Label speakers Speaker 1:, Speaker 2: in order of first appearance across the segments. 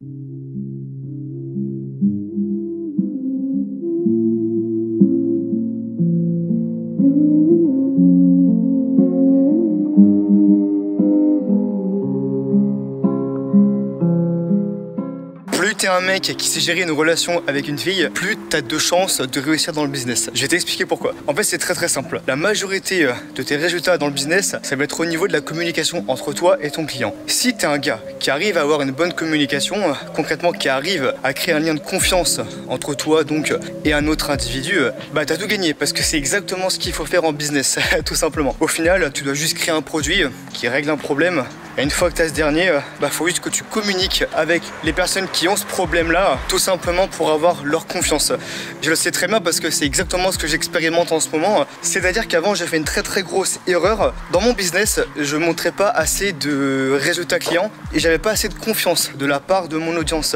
Speaker 1: Plus t'es un mec qui sait gérer une relation avec une fille, plus t'as de chances de réussir dans le business. Je vais t'expliquer pourquoi. En fait, c'est très simple. La majorité de tes résultats dans le business, ça va être au niveau de la communication entre toi et ton client. Si t'es un gars qui arrive à avoir une bonne communication, concrètement qui arrive à créer un lien de confiance entre toi donc et un autre individu, bah t'as tout gagné parce que c'est exactement ce qu'il faut faire en business, tout simplement. Au final, tu dois juste créer un produit qui règle un problème. Et une fois que tu as ce dernier, faut juste que tu communiques avec les personnes qui ont ce problème-là, tout simplement pour avoir leur confiance. Je le sais très bien parce que c'est exactement ce que j'expérimente en ce moment. C'est-à-dire qu'avant, j'ai fait une très grosse erreur. Dans mon business, je ne montrais pas assez de résultats clients et j'avais pas assez de confiance de la part de mon audience.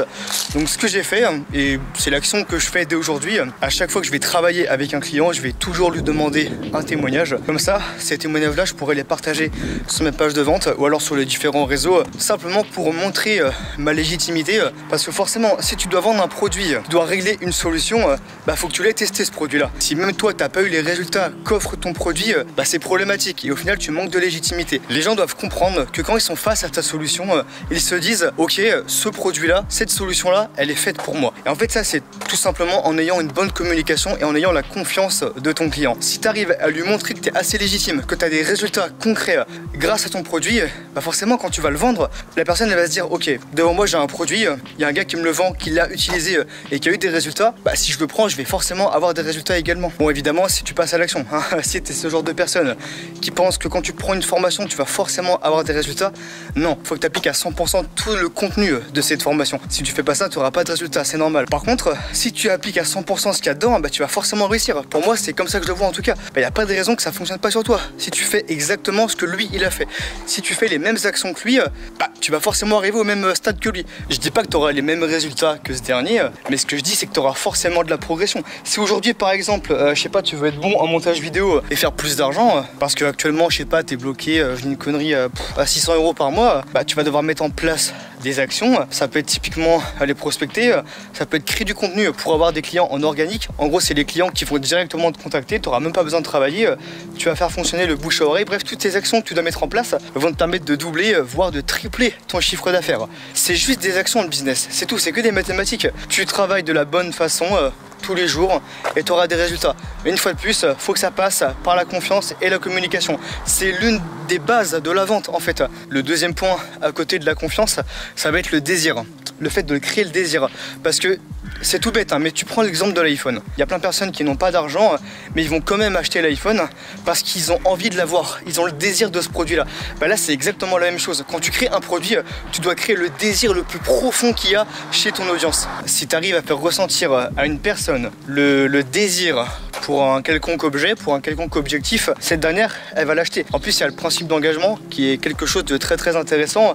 Speaker 1: Donc ce que j'ai fait, et c'est l'action que je fais dès aujourd'hui, à chaque fois que je vais travailler avec un client, je vais toujours lui demander un témoignage. Comme ça, ces témoignages-là, je pourrais les partager sur mes pages de vente ou alors sur les différents réseaux, simplement pour montrer ma légitimité, parce que forcément si tu dois vendre un produit, tu dois régler une solution, faut que tu l'aies testé ce produit là. Si même toi t'as pas eu les résultats qu'offre ton produit, c'est problématique et au final tu manques de légitimité. Les gens doivent comprendre que quand ils sont face à ta solution, ils se disent ok, ce produit là, cette solution là, elle est faite pour moi. Et en fait ça c'est tout simplement en ayant une bonne communication et en ayant la confiance de ton client. Si tu arrives à lui montrer que tu es assez légitime, que tu as des résultats concrets grâce à ton produit, forcément quand tu vas le vendre, la personne elle va se dire ok, devant moi j'ai un produit, il y a un gars qui me le vend, qui l'a utilisé et qui a eu des résultats, si je le prends je vais forcément avoir des résultats également. Bon évidemment si tu passes à l'action, si tu es ce genre de personne qui pense que quand tu prends une formation tu vas forcément avoir des résultats, non, faut que tu appliques à 100% tout le contenu de cette formation. Si tu fais pas ça tu n'auras pas de résultats, c'est normal. Par contre si tu appliques à 100% ce qu'il y a dedans, tu vas forcément réussir. Pour moi c'est comme ça que je le vois en tout cas. Il n'y a pas de raison que ça fonctionne pas sur toi. Si tu fais exactement ce que lui il a fait, si tu fais les mêmes actions que lui, tu vas forcément arriver au même stade que lui. Je dis pas que tu auras les mêmes résultats que ce dernier, mais ce que je dis c'est que tu auras forcément de la progression. Si aujourd'hui par exemple, je sais pas, tu veux être bon en montage vidéo et faire plus d'argent, parce que actuellement je sais pas, t'es bloqué, je dis une connerie, à 600 € par mois, tu vas devoir mettre en place des actions. Ça peut être typiquement aller prospecter, ça peut être créer du contenu pour avoir des clients en organique. En gros c'est les clients qui vont directement te contacter, tu n'auras même pas besoin de travailler, tu vas faire fonctionner le bouche à oreille. Bref, toutes ces actions que tu dois mettre en place vont te permettre de doubler, voire de tripler ton chiffre d'affaires. C'est juste des actions de business, c'est tout, c'est que des mathématiques. Tu travailles de la bonne façon tous les jours et tu auras des résultats. Mais une fois de plus, faut que ça passe par la confiance et la communication. C'est l'une des bases de la vente en fait. Le deuxième point à côté de la confiance, ça va être le désir. Le fait de créer le désir. Parce que c'est tout bête, mais tu prends l'exemple de l'iPhone. Il y a plein de personnes qui n'ont pas d'argent, mais ils vont quand même acheter l'iPhone parce qu'ils ont envie de l'avoir. Ils ont le désir de ce produit-là. Là, c'est exactement la même chose. Quand tu crées un produit, tu dois créer le désir le plus profond qu'il y a chez ton audience. Si tu arrives à faire ressentir à une personne le désir pour un quelconque objet, pour un quelconque objectif, cette dernière, elle va l'acheter. En plus, il y a le principe d'engagement qui est quelque chose de très intéressant.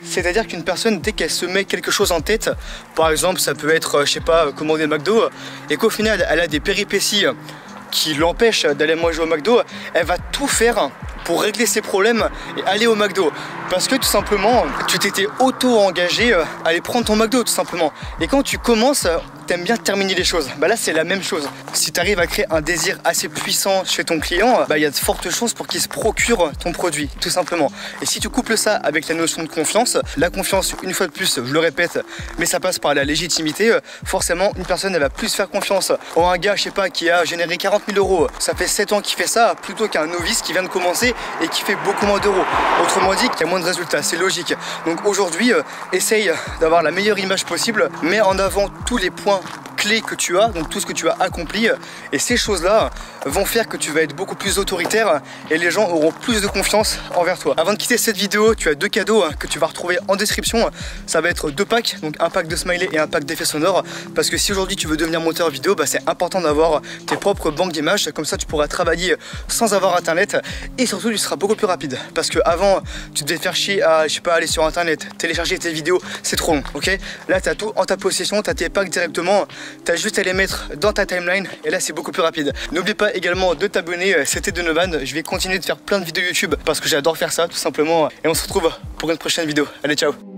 Speaker 1: C'est-à-dire qu'une personne, dès qu'elle se met quelque chose en tête, par exemple, ça peut être, je sais pas, commander McDo, et qu'au final, elle a des péripéties qui l'empêchent d'aller manger au McDo, elle va tout faire pour régler ses problèmes et aller au McDo. Parce que tout simplement, tu t'étais auto-engagé à aller prendre ton McDo tout simplement. Et quand tu commences, t'aimes bien terminer les choses. Là c'est la même chose. Si tu arrives à créer un désir assez puissant chez ton client, il y a de fortes chances pour qu'il se procure ton produit, tout simplement. Et si tu couples ça avec la notion de confiance, la confiance, une fois de plus, je le répète, mais ça passe par la légitimité, forcément une personne elle va plus faire confiance en un gars, je sais pas, qui a généré 40 000 €. Ça fait 7 ans qu'il fait ça, plutôt qu'un novice qui vient de commencer et qui fait beaucoup moins d'euros. Autrement dit, qu'il y a moins de résultats, c'est logique. Donc aujourd'hui, essaye d'avoir la meilleure image possible, mets en avant tous les points clés que tu as, donc tout ce que tu as accompli, et ces choses-là vont faire que tu vas être beaucoup plus autoritaire et les gens auront plus de confiance envers toi. Avant de quitter cette vidéo, tu as 2 cadeaux que tu vas retrouver en description. Ça va être 2 packs, donc un pack de smiley et un pack d'effets sonores, parce que si aujourd'hui tu veux devenir monteur vidéo, c'est important d'avoir tes propres banques d'images, comme ça tu pourras travailler sans avoir internet et surtout tu seras beaucoup plus rapide, parce que avant tu devais te faire chier à, je sais pas, aller sur internet, télécharger tes vidéos, c'est trop long, ok? Là tu as tout en ta possession, tu as tes packs directement, tu as juste à les mettre dans ta timeline et là c'est beaucoup plus rapide. N'oublie pas également de t'abonner, c'était Donovan, je vais continuer de faire plein de vidéos YouTube parce que j'adore faire ça tout simplement, et on se retrouve pour une prochaine vidéo. Allez, ciao!